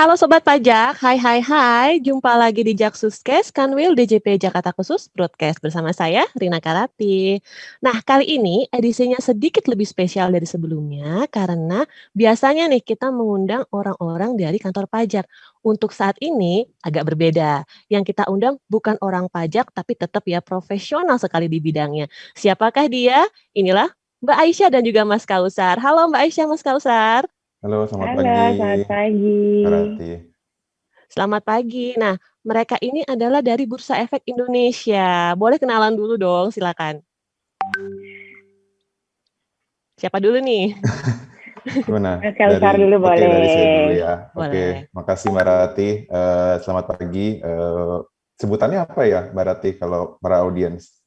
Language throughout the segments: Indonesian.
Halo Sobat Pajak, hai, jumpa lagi di Jaksuskes, Kanwil DJP Jakarta Khusus Broadcast bersama saya, Rina Karati. Nah, kali ini edisinya sedikit lebih spesial dari sebelumnya, karena biasanya nih kita mengundang orang-orang dari kantor pajak. Untuk saat ini agak berbeda, yang kita undang bukan orang pajak, tapi tetap ya profesional sekali di bidangnya. Siapakah dia? Inilah Mbak Aisyah dan juga Mas Kausar. Halo Mbak Aisyah, Mas Kausar. Halo, selamat Halo, pagi, selamat pagi. Kak Rati. Selamat pagi. Nah, mereka ini adalah dari Bursa Efek Indonesia. Boleh kenalan dulu dong, silakan. Siapa dulu nih? Gimana? Mas Kausar dulu Oke, dari saya dulu boleh. ya. Boleh. Oke, makasih Mbak Rati. Selamat pagi. Sebutannya apa ya, Mbak Rati, kalau para audiens?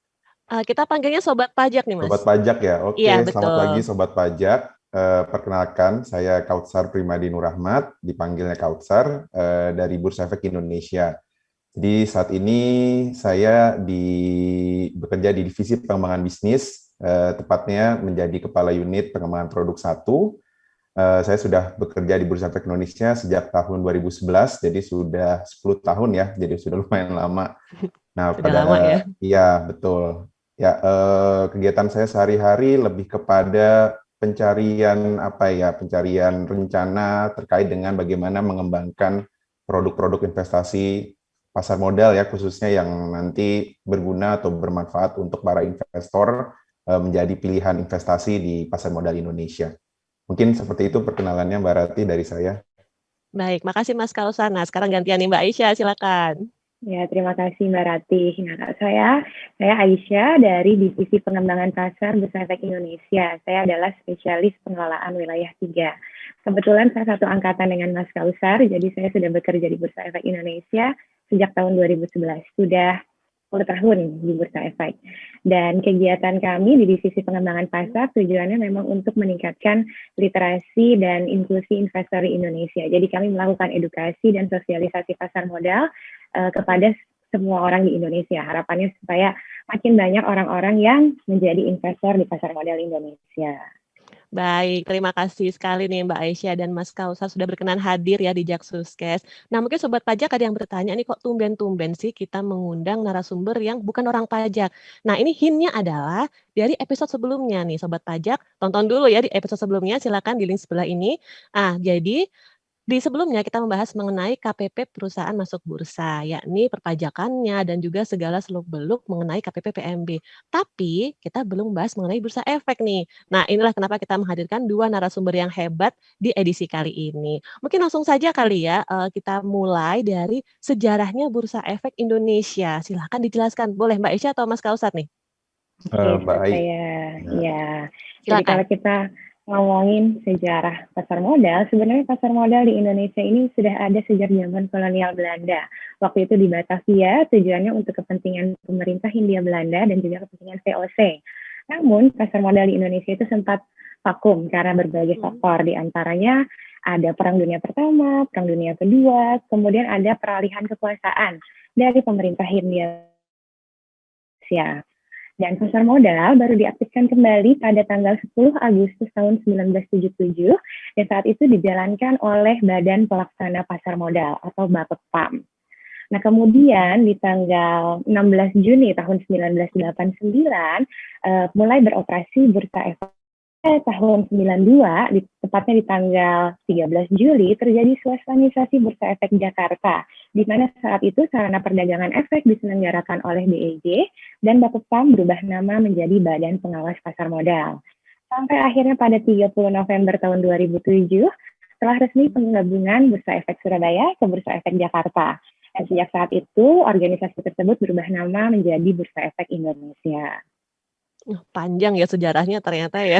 Kita panggilnya Sobat Pajak nih, Mas. Sobat pajak ya? Iya, Oke, selamat pagi betul. Sobat Pajak. Perkenalkan, saya Kautsar Primadi Nurrahmat, dipanggilnya Kautsar, dari Bursa Efek Indonesia. Jadi saat ini saya bekerja di divisi pengembangan bisnis, tepatnya menjadi kepala unit pengembangan produk 1. Saya sudah bekerja di Bursa Efek Indonesia sejak tahun 2011, jadi sudah 10 tahun ya, jadi sudah lumayan lama. Nah, Sudah lama ya. iya betul. Ya, kegiatan saya sehari-hari lebih kepada pencarian rencana terkait dengan bagaimana mengembangkan produk-produk investasi pasar modal ya, khususnya yang nanti berguna atau bermanfaat untuk para investor menjadi pilihan investasi di pasar modal Indonesia. Mungkin seperti itu perkenalannya Mbak Rati dari saya. Baik, makasih Mas Kausar. Nah, sekarang gantian nih Mbak Aisyah, silakan. Ya, terima kasih Mbak Rati. Nah, saya Aisyah dari Divisi Pengembangan Pasar Bursa Efek Indonesia. Saya adalah spesialis pengelolaan wilayah 3. Kebetulan saya satu angkatan dengan Mas Kausar, jadi saya sudah bekerja di Bursa Efek Indonesia sejak tahun 2011. Sudah 10 tahun di Bursa Efek. Dan kegiatan kami di Divisi Pengembangan Pasar tujuannya memang untuk meningkatkan literasi dan inklusi investor di Indonesia. Jadi kami melakukan edukasi dan sosialisasi pasar modal kepada semua orang di Indonesia. Harapannya supaya makin banyak orang-orang yang menjadi investor di pasar modal Indonesia. Baik, terima kasih sekali nih Mbak Aisyah dan Mas Kausar sudah berkenan hadir ya di Jaksuskes. Nah, mungkin Sobat Pajak ada yang bertanya nih, kok tumben-tumben sih kita mengundang narasumber yang bukan orang pajak. Nah, ini hint-nya adalah dari episode sebelumnya nih Sobat Pajak. Tonton dulu ya di episode sebelumnya, silakan di link sebelah ini. Jadi di sebelumnya kita membahas mengenai KPP perusahaan masuk bursa, yakni perpajakannya dan juga segala seluk-beluk mengenai KPP PMB. Tapi kita belum membahas mengenai bursa efek nih. Nah, inilah kenapa kita menghadirkan dua narasumber yang hebat di edisi kali ini. Mungkin langsung saja kali ya, kita mulai dari sejarahnya bursa efek Indonesia. Silahkan dijelaskan. Boleh Mbak Isya atau Mas Kausar nih? Oke, Mbak Ai. ya. Jadi Silakan. kalau kita ngomongin sejarah pasar modal, sebenarnya pasar modal di Indonesia ini sudah ada sejak zaman kolonial Belanda. Waktu itu di Batavia, tujuannya untuk kepentingan pemerintah Hindia Belanda dan juga kepentingan VOC. Namun, pasar modal di Indonesia itu sempat vakum karena berbagai faktor, di antaranya ada Perang Dunia Pertama, Perang Dunia Kedua, kemudian ada peralihan kekuasaan dari pemerintah Hindia Belanda. Dan pasar modal baru diaktifkan kembali pada tanggal 10 Agustus tahun 1977 dan saat itu dijalankan oleh Badan Pelaksana Pasar Modal atau Bapepam. Nah, kemudian di tanggal 16 Juni tahun 1989 mulai beroperasi Bursa Efek. Tahun 92, tepatnya di tanggal 13 Juli, terjadi swastanisasi Bursa Efek Jakarta, di mana saat itu sarana perdagangan efek diselenggarakan oleh BEJ dan Bapepam berubah nama menjadi Badan Pengawas Pasar Modal. Sampai akhirnya pada 30 November tahun 2007, telah resmi penggabungan Bursa Efek Surabaya ke Bursa Efek Jakarta. Dan sejak saat itu, organisasi tersebut berubah nama menjadi Bursa Efek Indonesia. Panjang ya sejarahnya ternyata ya.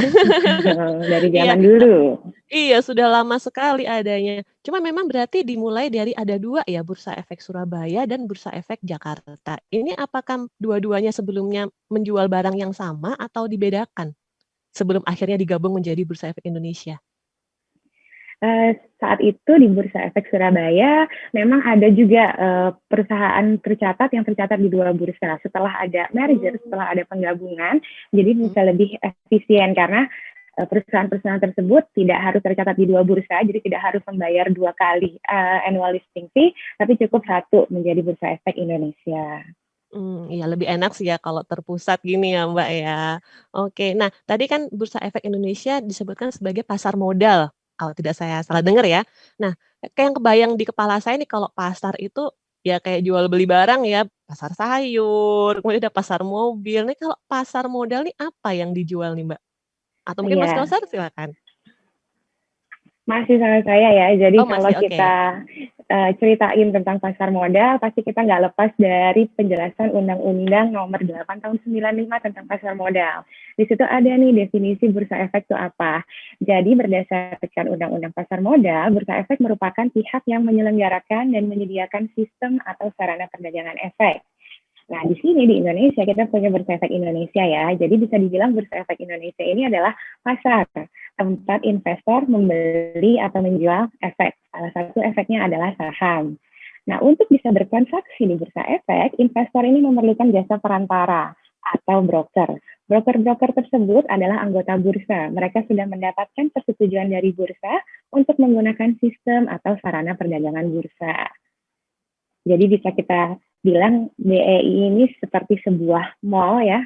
Dari Iya. zaman dulu. Iya, sudah lama sekali adanya. Cuma memang berarti dimulai dari ada dua ya, Bursa Efek Surabaya dan Bursa Efek Jakarta. Ini apakah dua-duanya sebelumnya menjual barang yang sama atau dibedakan sebelum akhirnya digabung menjadi Bursa Efek Indonesia? Saat itu di Bursa Efek Surabaya memang ada juga perusahaan tercatat yang tercatat di dua bursa. Setelah ada merger, setelah ada penggabungan, jadi bisa lebih efisien karena perusahaan-perusahaan tersebut tidak harus tercatat di 2 bursa, jadi tidak harus membayar 2 kali annual listing fee, tapi cukup 1 menjadi Bursa Efek Indonesia. Iya lebih enak sih ya kalau terpusat gini ya, Mbak, ya. Oke, nah tadi kan Bursa Efek Indonesia disebutkan sebagai pasar modal, kalau tidak saya salah dengar ya. Nah, kayak yang kebayang di kepala saya nih kalau pasar itu ya kayak jual beli barang ya, pasar sayur, kemudian ada pasar mobil. Nih kalau pasar modal nih apa yang dijual nih, Mbak? Atau mungkin Mas Iya. Kausar silakan. Masih sama saya ya. Jadi Oh kalau masih, oke. kita ceritain tentang pasar modal, pasti kita nggak lepas dari penjelasan Undang-Undang Nomor 8 Tahun 95 tentang pasar modal. Di situ ada nih definisi bursa efek itu apa. Jadi berdasarkan Undang-Undang Pasar Modal, bursa efek merupakan pihak yang menyelenggarakan dan menyediakan sistem atau sarana perdagangan efek. Nah, di sini di Indonesia kita punya Bursa Efek Indonesia ya. Jadi bisa dibilang Bursa Efek Indonesia ini adalah pasar tempat investor membeli atau menjual efek. Salah satu efeknya adalah saham. Nah, untuk bisa bertransaksi di Bursa Efek, investor ini memerlukan jasa perantara atau broker. Broker-broker tersebut adalah anggota bursa. Mereka sudah mendapatkan persetujuan dari bursa untuk menggunakan sistem atau sarana perdagangan bursa. Jadi bisa kita bilang BEI ini seperti sebuah mall ya,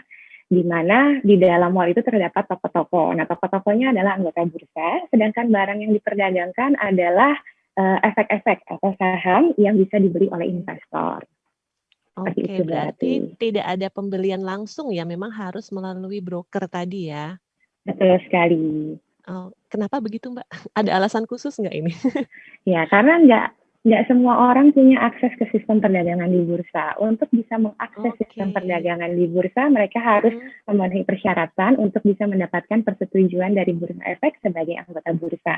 di mana di dalam mall itu terdapat toko-toko. Nah, toko-tokonya adalah anggota bursa, sedangkan barang yang diperdagangkan adalah efek-efek atau saham yang bisa dibeli oleh investor. Seperti Oke, itu berarti berarti. tidak ada pembelian langsung ya, memang harus melalui broker tadi ya? Betul sekali. Oh, kenapa begitu, Mbak? Ada alasan khusus nggak ini? Ya, karena nggak semua orang punya akses ke sistem perdagangan di bursa. Untuk bisa mengakses Oke. sistem perdagangan di bursa, mereka harus memenuhi persyaratan untuk bisa mendapatkan persetujuan dari Bursa Efek sebagai anggota bursa.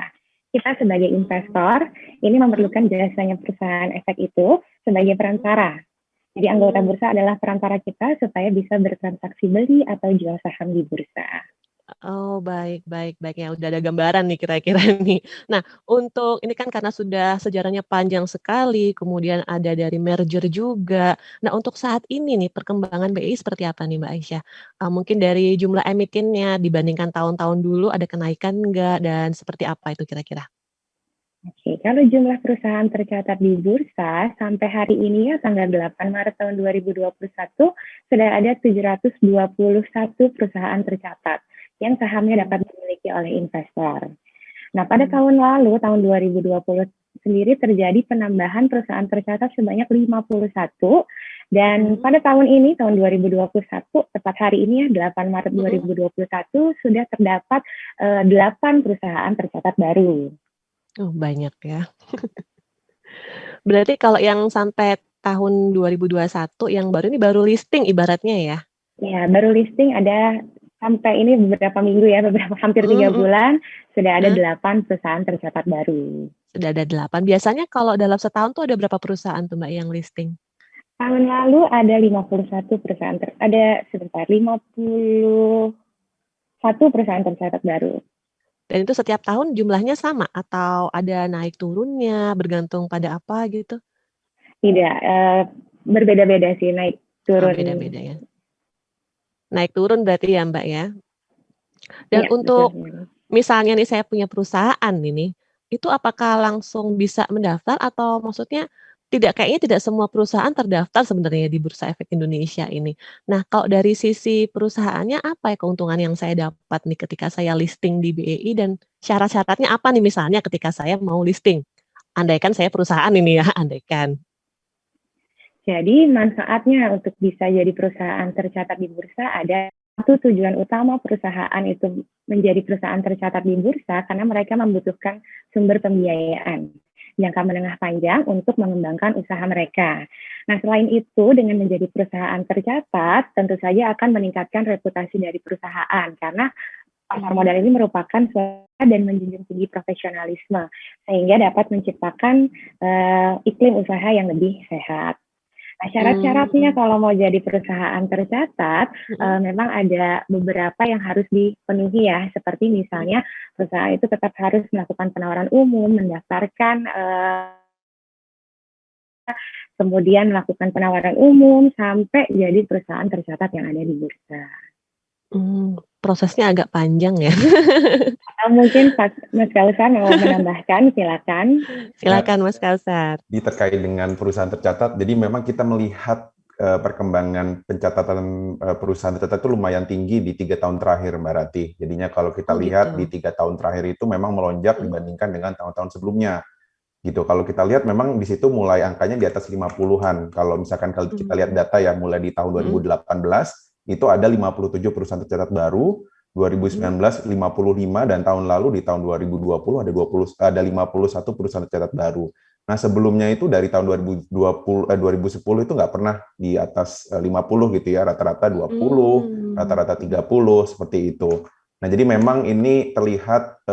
Kita sebagai investor, ini memerlukan jasanya perusahaan efek itu sebagai perantara. Jadi anggota bursa adalah perantara kita supaya bisa bertransaksi beli atau jual saham di bursa. Oh, baik baik baik, ya udah ada gambaran nih kira-kira nih. Nah, untuk ini kan karena sudah sejarahnya panjang sekali, kemudian ada dari merger juga. Nah, untuk saat ini nih perkembangan BI seperti apa nih, Mbak Aisyah? Mungkin dari jumlah emitennya dibandingkan tahun-tahun dulu ada kenaikan enggak dan seperti apa itu kira-kira? Oke, kalau jumlah perusahaan tercatat di bursa sampai hari ini ya tanggal 8 Maret tahun 2021 sudah ada 721 perusahaan tercatat yang sahamnya dapat dimiliki oleh investor. Nah, pada tahun lalu, tahun 2020 sendiri terjadi penambahan perusahaan tercatat sebanyak 51 dan pada tahun ini, tahun 2021, tepat hari ini ya 8 Maret 2021 sudah terdapat 8 perusahaan tercatat baru. Oh, banyak ya. Berarti kalau yang sampai tahun 2021 yang baru ini baru listing ibaratnya ya? Ya, baru listing ada sampai ini beberapa minggu ya, hampir 3 bulan, sudah ada 8 perusahaan tercatat baru. Sudah ada 8. Biasanya kalau dalam setahun tuh ada berapa perusahaan tuh, Mbak, yang listing? Tahun lalu ada 51 perusahaan, 51 perusahaan tercatat baru. Dan itu setiap tahun jumlahnya sama atau ada naik turunnya, bergantung pada apa gitu? Tidak, berbeda-beda sih naik Oh, turun. beda-beda ya. Naik turun berarti ya, Mbak, ya? Dan Ya, untuk betul. misalnya nih saya punya perusahaan ini, itu apakah langsung bisa mendaftar atau maksudnya kayaknya tidak semua perusahaan terdaftar sebenarnya di Bursa Efek Indonesia ini. Nah, kalau dari sisi perusahaannya apa ya keuntungan yang saya dapat nih ketika saya listing di BEI dan syarat-syaratnya apa nih misalnya ketika saya mau listing? Andaikan saya perusahaan ini ya, andaikan. Jadi manfaatnya untuk bisa jadi perusahaan tercatat di bursa ada satu tujuan utama perusahaan itu menjadi perusahaan tercatat di bursa karena mereka membutuhkan sumber pembiayaan jangka menengah panjang untuk mengembangkan usaha mereka. Nah, selain itu dengan menjadi perusahaan tercatat tentu saja akan meningkatkan reputasi dari perusahaan karena pasar modal ini merupakan suatu dan menjunjung tinggi profesionalisme sehingga dapat menciptakan iklim usaha yang lebih sehat. Nah, syarat-syaratnya kalau mau jadi perusahaan tercatat, memang ada beberapa yang harus dipenuhi ya, seperti misalnya perusahaan itu tetap harus melakukan penawaran umum, mendaftarkan, kemudian melakukan penawaran umum, sampai jadi perusahaan tercatat yang ada di bursa. prosesnya agak panjang ya. Atau mungkin Mas Kausar mau menambahkan, silakan. Silakan Mas Kausar. Terkait dengan perusahaan tercatat, jadi memang kita melihat perkembangan pencatatan perusahaan tercatat itu lumayan tinggi di 3 tahun terakhir, Mbak Rati. Jadinya kalau kita lihat di 3 tahun terakhir itu memang melonjak dibandingkan dengan tahun-tahun sebelumnya. Gitu. Kalau kita lihat memang di situ mulai angkanya di atas 50-an. Kalau misalkan kalau kita lihat data ya mulai di tahun 2018 itu ada 57 perusahaan tercatat baru, 2019 55, dan tahun lalu di tahun 2020 ada 51 perusahaan tercatat baru. Nah, sebelumnya itu dari tahun 2010 itu nggak pernah di atas 50 gitu ya, rata-rata 20, rata-rata 30 seperti itu. Nah, jadi memang ini terlihat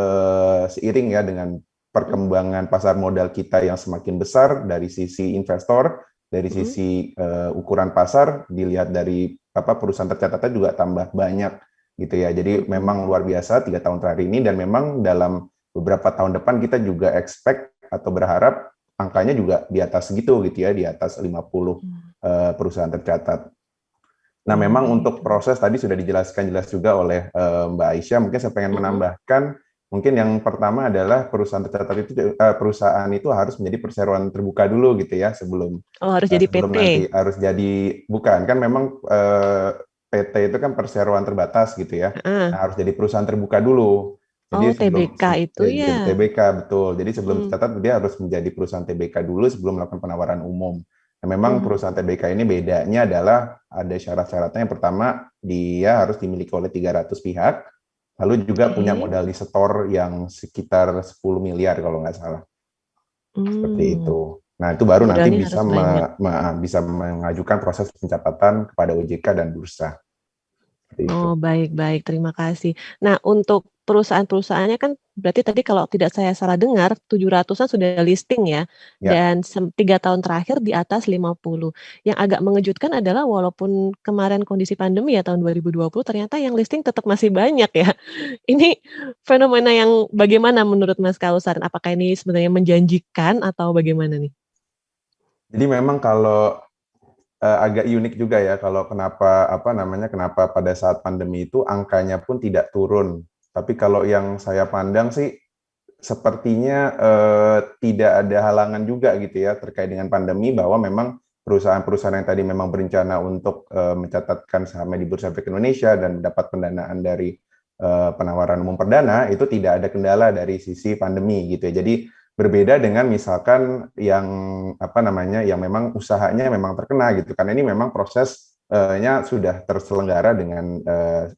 seiring ya dengan perkembangan pasar modal kita yang semakin besar dari sisi investor, dari sisi ukuran pasar, dilihat dari perusahaan tercatatnya juga tambah banyak gitu ya. Jadi memang luar biasa 3 tahun terakhir ini, dan memang dalam beberapa tahun depan kita juga expect atau berharap angkanya juga di atas gitu ya, di atas 50 perusahaan tercatat. Nah, memang untuk proses tadi sudah dijelaskan jelas juga oleh Mbak Aisyah. Mungkin saya pengen menambahkan, mungkin yang pertama adalah perusahaan tercatat itu perusahaan itu harus menjadi perseroan terbuka dulu gitu ya sebelum harus jadi sebelum PT. nanti harus jadi bukan kan memang PT itu kan perseroan terbatas gitu ya. Nah, harus jadi perusahaan terbuka dulu. Jadi sebelum TBK itu ya. TBK betul. Jadi sebelum tercatat dia harus menjadi perusahaan TBK dulu sebelum melakukan penawaran umum. Nah, memang perusahaan TBK ini bedanya adalah ada syarat-syaratnya. Yang pertama, dia harus dimiliki oleh 300 pihak. Lalu juga punya modal di setor yang sekitar 10 miliar kalau nggak salah. Seperti itu. Nah, itu baru nanti bisa mengajukan proses pencatatan kepada OJK dan bursa. Oh, baik-baik. Terima kasih. Nah, untuk perusahaan-perusahaannya kan berarti tadi kalau tidak saya salah dengar 700-an sudah listing ya, dan 3 tahun terakhir di atas 50. Yang agak mengejutkan adalah walaupun kemarin kondisi pandemi ya tahun 2020 ternyata yang listing tetap masih banyak ya. Ini fenomena yang bagaimana menurut Mas Kausar? Apakah ini sebenarnya menjanjikan atau bagaimana nih? Jadi memang kalau agak unik juga ya kalau kenapa pada saat pandemi itu angkanya pun tidak turun. Tapi kalau yang saya pandang sih sepertinya tidak ada halangan juga gitu ya terkait dengan pandemi, bahwa memang perusahaan-perusahaan yang tadi memang berencana untuk mencatatkan sahamnya di Bursa Efek Indonesia dan mendapat pendanaan dari penawaran umum perdana itu tidak ada kendala dari sisi pandemi gitu ya. Jadi berbeda dengan misalkan yang yang memang usahanya memang terkena gitu, karena ini memang prosesnya sudah terselenggara dengan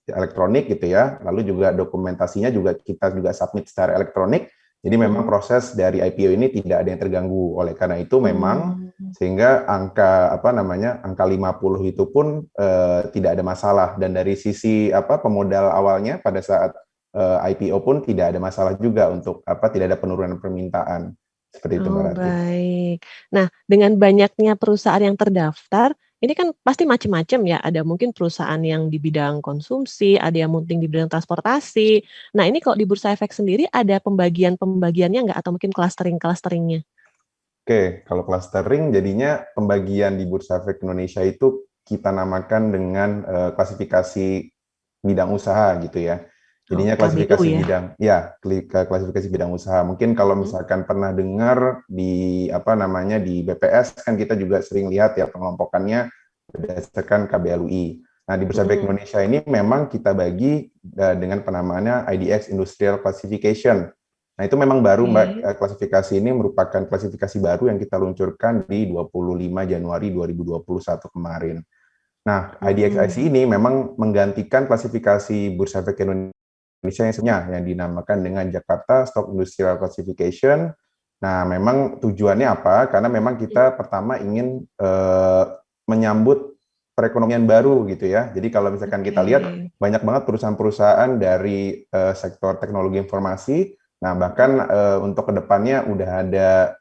elektronik gitu ya, lalu juga dokumentasinya juga kita juga submit secara elektronik. Jadi memang proses dari IPO ini tidak ada yang terganggu. Oleh karena itu memang sehingga angka angka 50 itu pun tidak ada masalah, dan dari sisi pemodal awalnya pada saat IPO pun tidak ada masalah juga untuk tidak ada penurunan permintaan. Seperti itu, Mbak Rati. Baik. Nah, dengan banyaknya perusahaan yang terdaftar, ini kan pasti macam-macam ya. Ada mungkin perusahaan yang di bidang konsumsi, ada yang mungkin di bidang transportasi. Nah, ini kalau di Bursa Efek sendiri ada pembagiannya nggak, atau mungkin clustering-clusteringnya? Oke, kalau clustering jadinya pembagian di Bursa Efek Indonesia itu kita namakan dengan klasifikasi bidang usaha gitu ya. Jadinya klasifikasi klasifikasi bidang usaha. Mungkin kalau misalkan pernah dengar di di BPS kan kita juga sering lihat ya pengelompokannya berdasarkan KBLUI. Nah, di Bursa Efek Indonesia ini memang kita bagi dengan penamaannya IDX Industrial Classification. Nah, itu memang baru, Mbak. Klasifikasi ini merupakan klasifikasi baru yang kita luncurkan di 25 Januari 2021 kemarin. Nah, IDXIC ini memang menggantikan klasifikasi Bursa Efek Indonesia yang sebelumnya yang dinamakan dengan Jakarta Stock Industrial Classification. Nah, memang tujuannya apa? Karena memang kita pertama ingin menyambut perekonomian baru gitu ya. Jadi kalau misalkan kita lihat banyak banget perusahaan-perusahaan dari sektor teknologi informasi. Nah, bahkan untuk kedepannya udah ada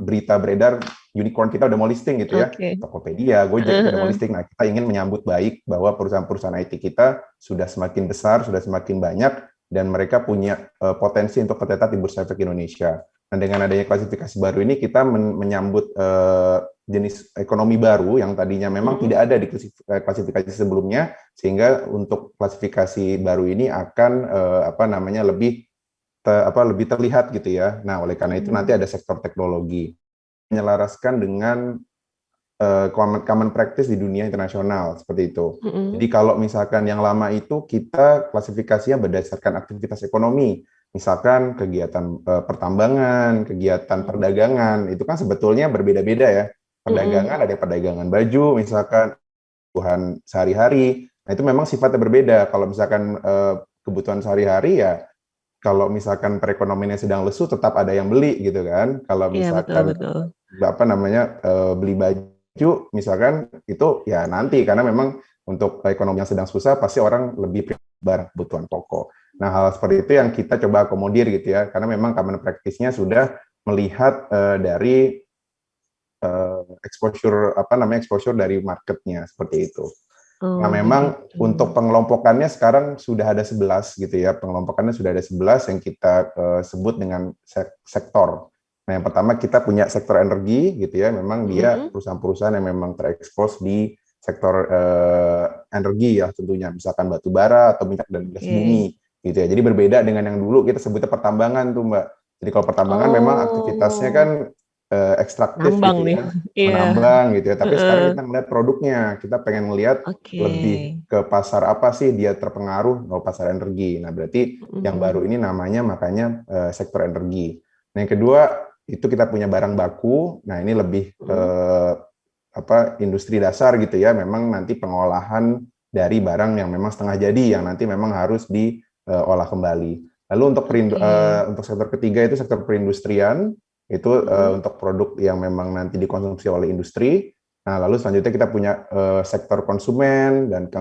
berita beredar unicorn kita udah mau listing gitu ya. Tokopedia, Gojek udah mau listing. Nah, kita ingin menyambut baik bahwa perusahaan-perusahaan IT kita sudah semakin besar, sudah semakin banyak, dan mereka punya potensi untuk tercatat di Bursa Efek Indonesia. Nah, dengan adanya klasifikasi baru ini kita menyambut jenis ekonomi baru yang tadinya memang tidak ada di klasifikasi sebelumnya, sehingga untuk klasifikasi baru ini akan lebih terlihat gitu ya. Nah, oleh karena itu nanti ada sektor teknologi menyelaraskan dengan common practice di dunia internasional seperti itu. Jadi kalau misalkan yang lama itu kita klasifikasinya berdasarkan aktivitas ekonomi, misalkan kegiatan pertambangan, kegiatan perdagangan, itu kan sebetulnya berbeda-beda ya. Perdagangan ada perdagangan baju, misalkan kebutuhan sehari-hari. Nah, itu memang sifatnya berbeda. Kalau misalkan kebutuhan sehari-hari ya, kalau misalkan perekonomiannya sedang lesu tetap ada yang beli gitu kan. Kalau Iya, misalkan betul. beli baju misalkan itu ya nanti, karena memang untuk ekonomi yang sedang susah pasti orang lebih barang kebutuhan pokok. Nah, hal seperti itu yang kita coba akomodir gitu ya, karena memang common practice-nya sudah melihat dari exposure dari marketnya seperti itu. Nah, Oh, memang begitu. untuk pengelompokannya sekarang sudah ada 11 gitu ya. Pengelompokannya sudah ada 11 yang kita sebut dengan sektor. Nah, yang pertama kita punya sektor energi gitu ya. Memang dia perusahaan-perusahaan yang memang terekspos di sektor energi ya tentunya. Misalkan batu bara atau minyak dan gas bumi gitu ya. Jadi berbeda dengan yang dulu kita sebutnya pertambangan tuh, Mbak. Jadi kalau pertambangan memang aktivitasnya kan ekstraktif Nambang gitu nih. ya, Iya. menambang gitu ya. Tapi sekarang kita melihat produknya, kita pengen melihat lebih ke pasar apa sih dia terpengaruh, pasar energi. Nah, berarti yang baru ini namanya makanya sektor energi. Nah, yang kedua itu kita punya barang baku. Nah, ini lebih industri dasar gitu ya. Memang nanti pengolahan dari barang yang memang setengah jadi yang nanti memang harus diolah kembali. Lalu untuk sektor ketiga itu sektor perindustrian. Itu untuk produk yang memang nanti dikonsumsi oleh industri. Nah, lalu selanjutnya kita punya sektor konsumen dan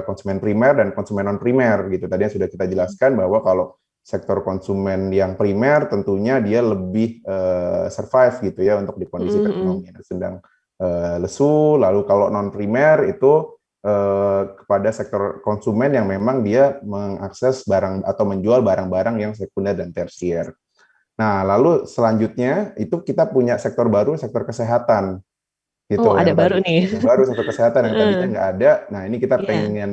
konsumen primer dan konsumen non primer gitu. Tadi yang sudah kita jelaskan bahwa kalau sektor konsumen yang primer tentunya dia lebih survive gitu ya untuk di kondisi perekonomian yang sedang lesu. Lalu kalau non primer itu kepada sektor konsumen yang memang dia mengakses barang atau menjual barang-barang yang sekunder dan tersier. Nah, lalu selanjutnya itu kita punya sektor baru, sektor kesehatan, gitu. Oh, ada Yang baru tadi nih. yang baru sektor kesehatan yang tadinya nggak ada. Nah, ini kita Iya. pengen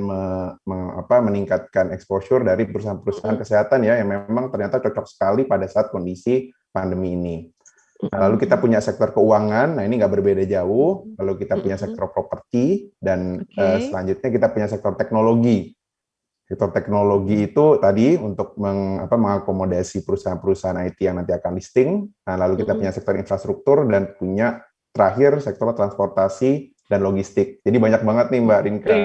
meningkatkan exposure dari perusahaan-perusahaan kesehatan ya, yang memang ternyata cocok sekali pada saat kondisi pandemi ini. Nah, lalu kita punya sektor keuangan. Nah, ini nggak berbeda jauh. Lalu kita punya sektor properti dan selanjutnya kita punya sektor teknologi. Sektor teknologi itu tadi untuk mengakomodasi perusahaan-perusahaan IT yang nanti akan listing. Nah, lalu kita punya sektor infrastruktur dan punya terakhir sektor transportasi dan logistik. Jadi banyak banget nih Mbak Rinka.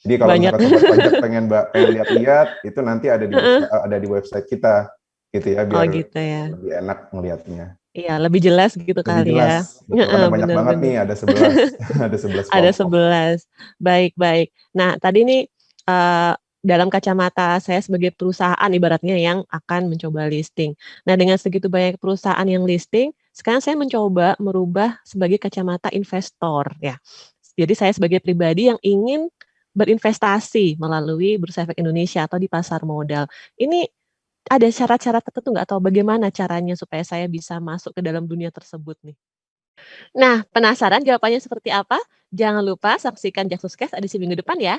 Jadi kalau misalkan sobat pajak pengen lihat-lihat, itu nanti ada di website kita gitu ya, biar lebih enak melihatnya. Iya, lebih jelas gitu Lebih kali ya. jelas, betul, karena banyak banget nih, ada 11 ada 11 Ada kelompok. 11. Baik, baik. Nah, tadi nih dalam kacamata saya sebagai perusahaan ibaratnya yang akan mencoba listing. Nah, dengan segitu banyak perusahaan yang listing, sekarang saya mencoba merubah sebagai kacamata investor ya. Jadi saya sebagai pribadi yang ingin berinvestasi melalui Bursa Efek Indonesia atau di pasar modal. Ini ada syarat-syarat tertentu nggak, atau bagaimana caranya supaya saya bisa masuk ke dalam dunia tersebut nih? Nah, penasaran jawabannya seperti apa? Jangan lupa saksikan Jaksuscast edisi minggu depan ya.